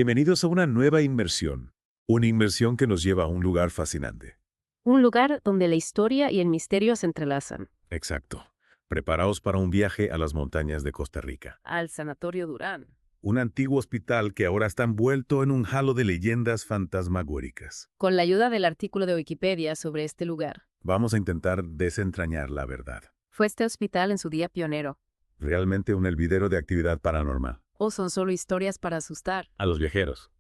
Bienvenidos a una nueva inmersión. Una inmersión que nos lleva a un lugar fascinante. Un lugar donde la historia y el misterio se entrelazan. Exacto. Preparaos para un viaje a las montañas de Costa Rica. Al Sanatorio Durán. Un antiguo hospital que ahora está envuelto en un halo de leyendas fantasmagóricas. Con la ayuda del artículo de Wikipedia sobre este lugar. Vamos a intentar desentrañar la verdad. ¿Fue este hospital en su día pionero? ¿Realmente un hervidero de actividad paranormal? ¿O son solo historias para asustar? A los viajeros.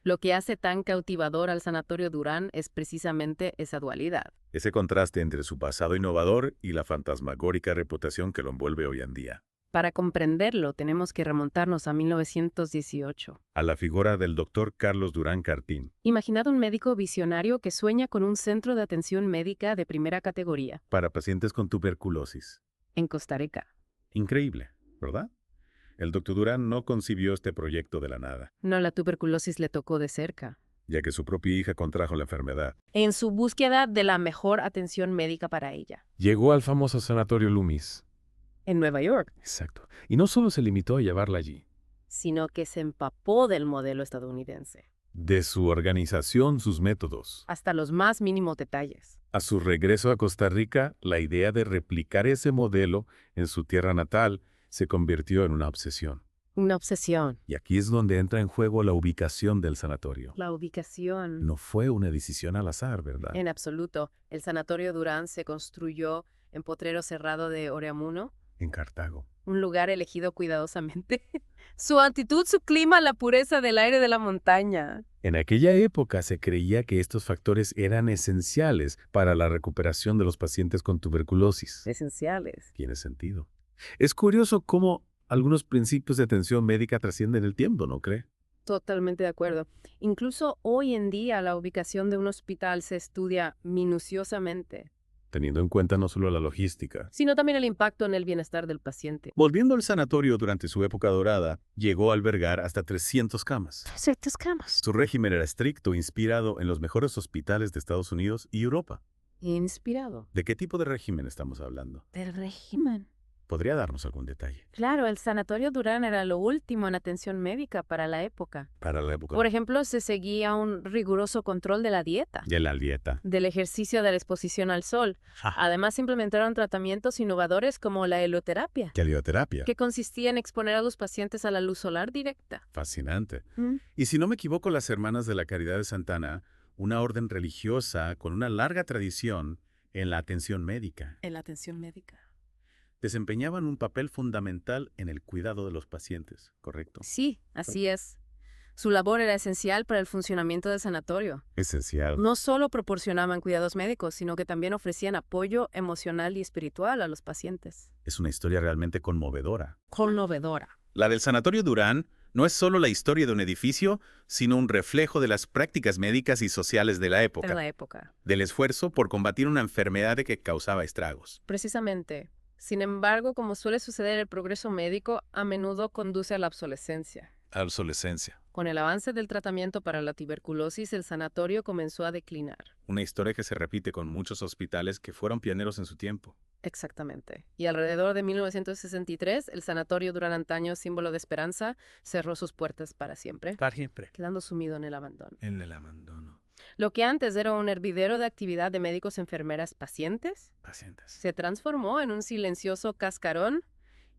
Lo que hace tan cautivador al Sanatorio Durán es precisamente esa dualidad. Ese contraste entre su pasado innovador y la fantasmagórica reputación que lo envuelve hoy en día. Para comprenderlo, tenemos que remontarnos a 1918. A la figura del doctor Carlos Durán Cartín. Imaginad un médico visionario que sueña con un centro de atención médica de primera categoría. Para pacientes con tuberculosis. En Costa Rica. Increíble, ¿verdad? El doctor Durán no concibió este proyecto de la nada, No, la tuberculosis le tocó de cerca. ya que su propia hija contrajo la enfermedad. En su búsqueda de la mejor atención médica para ella. Llegó al famoso Sanatorio Loomis. En Nueva York. Exacto. Y no solo se limitó a llevarla allí. Sino que se empapó del modelo estadounidense. De su organización, sus métodos. Hasta los más mínimos detalles. A su regreso a Costa Rica, la idea de replicar ese modelo en su tierra natal se convirtió en una obsesión. Una obsesión. Y aquí es donde entra en juego la ubicación del sanatorio. La ubicación. No fue una decisión al azar, ¿verdad? En absoluto. El Sanatorio Durán se construyó en Potrero Cerrado de Oreamuno. En Cartago. Un lugar elegido cuidadosamente. Su altitud, su clima, la pureza del aire de la montaña. En aquella época se creía que estos factores eran esenciales para la recuperación de los pacientes con tuberculosis. Esenciales. Tiene sentido. Es curioso cómo algunos principios de atención médica trascienden el tiempo, ¿no cree? Totalmente de acuerdo. Incluso hoy en día la ubicación de un hospital se estudia minuciosamente, Teniendo en cuenta no solo la logística. sino también el impacto en el bienestar del paciente. Volviendo al sanatorio durante su época dorada, llegó a albergar hasta 300 camas. Ciertas camas. Su régimen era estricto, inspirado en los mejores hospitales de Estados Unidos y Europa. Inspirado. ¿De qué tipo de régimen estamos hablando? Del régimen. ¿Podría darnos algún detalle? Claro, el Sanatorio Durán era lo último en atención médica para la época. Para la época Por ejemplo, se seguía un riguroso control de la dieta, de la dieta. del ejercicio, de la exposición al sol. Además, se implementaron tratamientos innovadores como la helioterapia, Helioterapia. que consistía en exponer a los pacientes a la luz solar directa. Fascinante. ¿Mm? Y si no me equivoco, las Hermanas de la Caridad de Santana, una orden religiosa con una larga tradición en la atención médica, En la atención médica. desempeñaban un papel fundamental en el cuidado de los pacientes, ¿correcto? Sí, así es. Su labor era esencial para el funcionamiento del sanatorio. Esencial. No solo proporcionaban cuidados médicos, sino que también ofrecían apoyo emocional y espiritual a los pacientes. Es una historia realmente conmovedora. Conmovedora. La del Sanatorio Durán no es solo la historia de un edificio, sino un reflejo de las prácticas médicas y sociales de la En época, la época. del esfuerzo por combatir una enfermedad que causaba estragos. Precisamente. Sin embargo, como suele suceder, el progreso médico a menudo conduce a la obsolescencia. Adolescencia. Con el avance del tratamiento para la tuberculosis, el sanatorio comenzó a declinar. Una historia que se repite con muchos hospitales que fueron pioneros en su tiempo. Exactamente. Y alrededor de 1963, el Sanatorio Durán Antaño, símbolo de esperanza, cerró sus puertas para siempre, Para siempre. quedando sumido en el abandono. En el abandono. Lo que antes era un hervidero de actividad de médicos, enfermeras, pacientes, Pacientes. se transformó en un silencioso cascarón.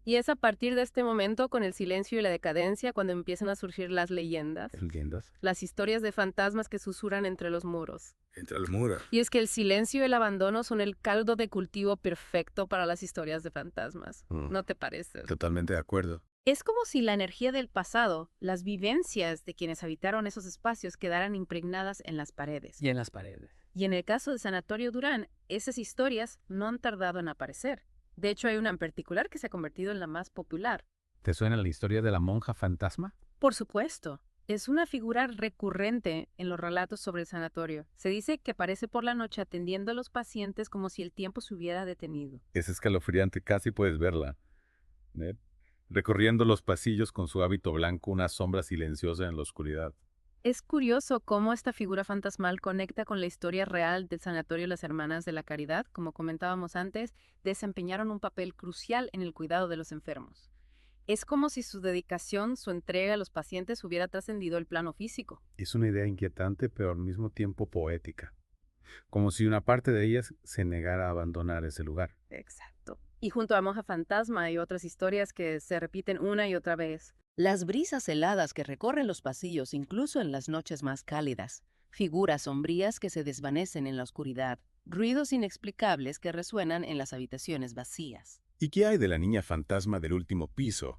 Y es a partir de este momento, con el silencio y la decadencia, cuando empiezan a surgir las leyendas, ¿Entiendes? las historias de fantasmas que susurran entre los muros. Entre el muro. Y es que el silencio y el abandono son el caldo de cultivo perfecto para las historias de fantasmas. ¿No te parece? Totalmente de acuerdo. Es como si la energía del pasado, las vivencias de quienes habitaron esos espacios quedaran impregnadas en las paredes. Y en las paredes. Y en el caso del Sanatorio Durán, esas historias no han tardado en aparecer. De hecho, hay una en particular que se ha convertido en la más popular. ¿Te suena la historia de la monja fantasma? Por supuesto. Es una figura recurrente en los relatos sobre el sanatorio. Se dice que aparece por la noche atendiendo a los pacientes como si el tiempo se hubiera detenido. Es escalofriante, casi puedes verla. Recorriendo los pasillos con su hábito blanco, una sombra silenciosa en la oscuridad. Es curioso cómo esta figura fantasmal conecta con la historia real del sanatorio Las Hermanas de la Caridad. Como comentábamos antes, desempeñaron un papel crucial en el cuidado de los enfermos. Es como si su dedicación, su entrega a los pacientes hubiera trascendido el plano físico. Es una idea inquietante, pero al mismo tiempo poética. Como si una parte de ellas se negara a abandonar ese lugar. Exacto. Y junto a Monja Fantasma hay otras historias que se repiten una y otra vez. Las brisas heladas que recorren los pasillos incluso en las noches más cálidas, figuras sombrías que se desvanecen en la oscuridad, ruidos inexplicables que resuenan en las habitaciones vacías. ¿Y qué hay de la niña fantasma del último piso?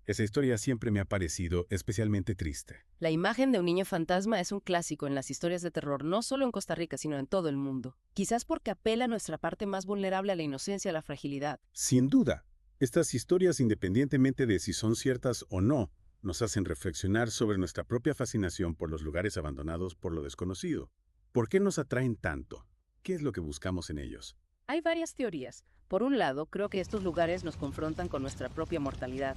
Esa historia siempre me ha parecido especialmente triste. La imagen de un niño fantasma es un clásico en las historias de terror, no solo en Costa Rica, sino en todo el mundo. Quizás porque apela a nuestra parte más vulnerable a la inocencia y a la fragilidad. Sin duda, estas historias, independientemente de si son ciertas o no, nos hacen reflexionar sobre nuestra propia fascinación por los lugares abandonados por lo desconocido. ¿Por qué nos atraen tanto? ¿Qué es lo que buscamos en ellos? Hay varias teorías. Por un lado, creo que estos lugares nos confrontan con nuestra propia mortalidad.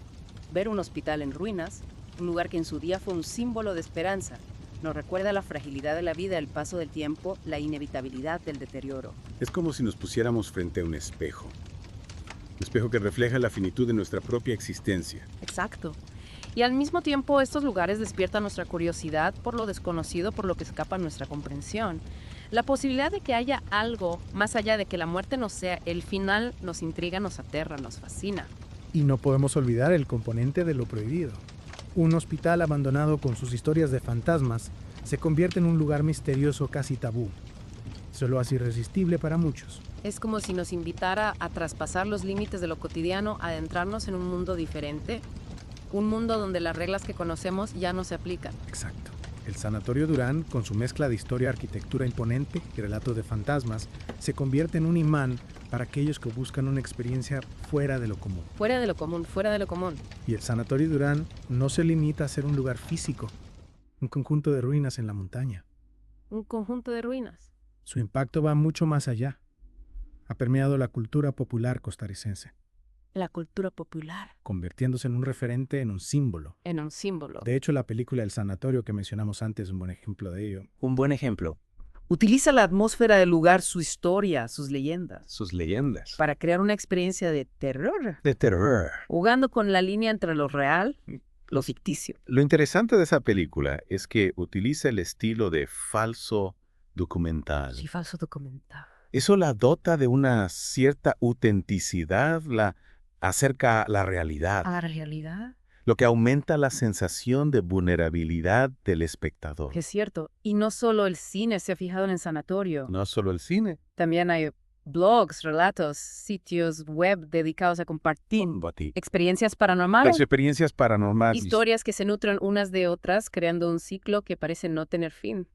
Ver un hospital en ruinas, un lugar que en su día fue un símbolo de esperanza, nos recuerda la fragilidad de la vida, el paso del tiempo, la inevitabilidad del deterioro. Es como si nos pusiéramos frente a un espejo. Un espejo que refleja la finitud de nuestra propia existencia. Exacto. Y al mismo tiempo estos lugares despiertan nuestra curiosidad por lo desconocido, por lo que escapa a nuestra comprensión. La posibilidad de que haya algo más allá de que la muerte no sea el final nos intriga, nos aterra, nos fascina. Y no podemos olvidar el componente de lo prohibido. Un hospital abandonado con sus historias de fantasmas se convierte en un lugar misterioso casi tabú. Eso lo hace irresistible para muchos. Es como si nos invitara a traspasar los límites de lo cotidiano, a adentrarnos en un mundo diferente, un mundo donde las reglas que conocemos ya no se aplican. Exacto. El Sanatorio Durán, con su mezcla de historia, arquitectura imponente y relatos de fantasmas, se convierte en un imán para aquellos que buscan una experiencia fuera de lo común. Fuera de lo común, fuera de lo común. Y el Sanatorio Durán no se limita a ser un lugar físico, un conjunto de ruinas en la montaña. Un conjunto de ruinas. Su impacto va mucho más allá. Ha permeado la cultura popular costarricense, La cultura popular. convirtiéndose en un referente, en un símbolo. En un símbolo. De hecho, la película El Sanatorio que mencionamos antes es un buen ejemplo de ello. Un buen ejemplo. Utiliza la atmósfera del lugar, su historia, sus leyendas, Sus leyendas. Para crear una experiencia de terror. de terror. Jugando con la línea entre lo real, lo ficticio. Lo interesante de esa película es que utiliza el estilo de falso documental. Sí, falso documental. Eso la dota de una cierta autenticidad, la acerca a la realidad, ¿A la realidad? lo que aumenta la sensación de vulnerabilidad del espectador. Que es cierto. Y no solo el cine se ha fijado en el sanatorio. No solo el cine. También hay blogs, relatos, sitios web dedicados a compartir experiencias paranormales. Las experiencias paranormales. Historias que se nutren unas de otras, creando un ciclo que parece no tener fin.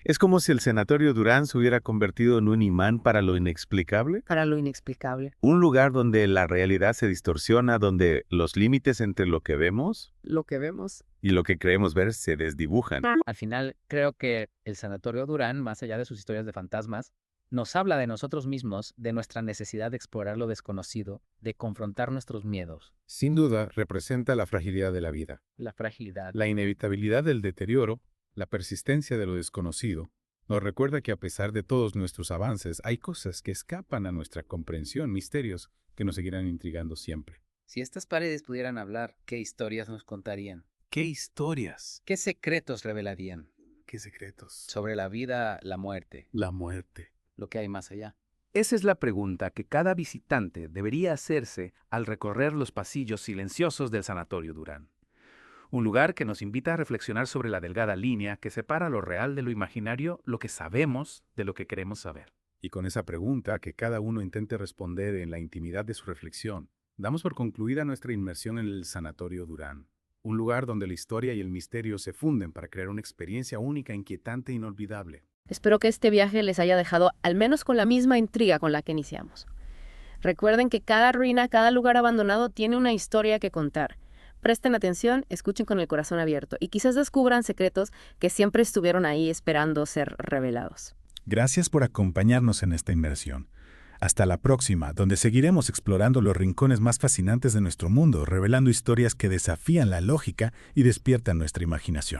Es como si el Sanatorio Durán se hubiera convertido en un imán para lo inexplicable. Para lo inexplicable. Un lugar donde la realidad se distorsiona, donde los límites entre lo que vemos Lo que vemos. y lo que creemos ver se desdibujan. Al final, creo que el Sanatorio Durán, más allá de sus historias de fantasmas, nos habla de nosotros mismos, de nuestra necesidad de explorar lo desconocido, de confrontar nuestros miedos, Sin duda, representa la fragilidad de la vida, la fragilidad. la inevitabilidad del deterioro, la persistencia de lo desconocido. Nos recuerda que a pesar de todos nuestros avances, hay cosas que escapan a nuestra comprensión, misterios que nos seguirán intrigando siempre. Si estas paredes pudieran hablar, ¿qué historias nos contarían? ¿Qué historias? ¿Qué secretos revelarían ¿Qué secretos? sobre la vida, la muerte, La muerte. lo que hay más allá? Esa es la pregunta que cada visitante debería hacerse al recorrer los pasillos silenciosos del Sanatorio Durán. Un lugar que nos invita a reflexionar sobre la delgada línea que separa lo real de lo imaginario, lo que sabemos de lo que queremos saber. Y con esa pregunta que cada uno intente responder en la intimidad de su reflexión, damos por concluida nuestra inmersión en el Sanatorio Durán. Un lugar donde la historia y el misterio se funden para crear una experiencia única, inquietante e inolvidable. Espero que este viaje les haya dejado al menos con la misma intriga con la que iniciamos. Recuerden que cada ruina, cada lugar abandonado tiene una historia que contar. Presten atención, escuchen con el corazón abierto y quizás descubran secretos que siempre estuvieron ahí esperando ser revelados. Gracias por acompañarnos en esta inmersión. Hasta la próxima, donde seguiremos explorando los rincones más fascinantes de nuestro mundo, revelando historias que desafían la lógica y despiertan nuestra imaginación.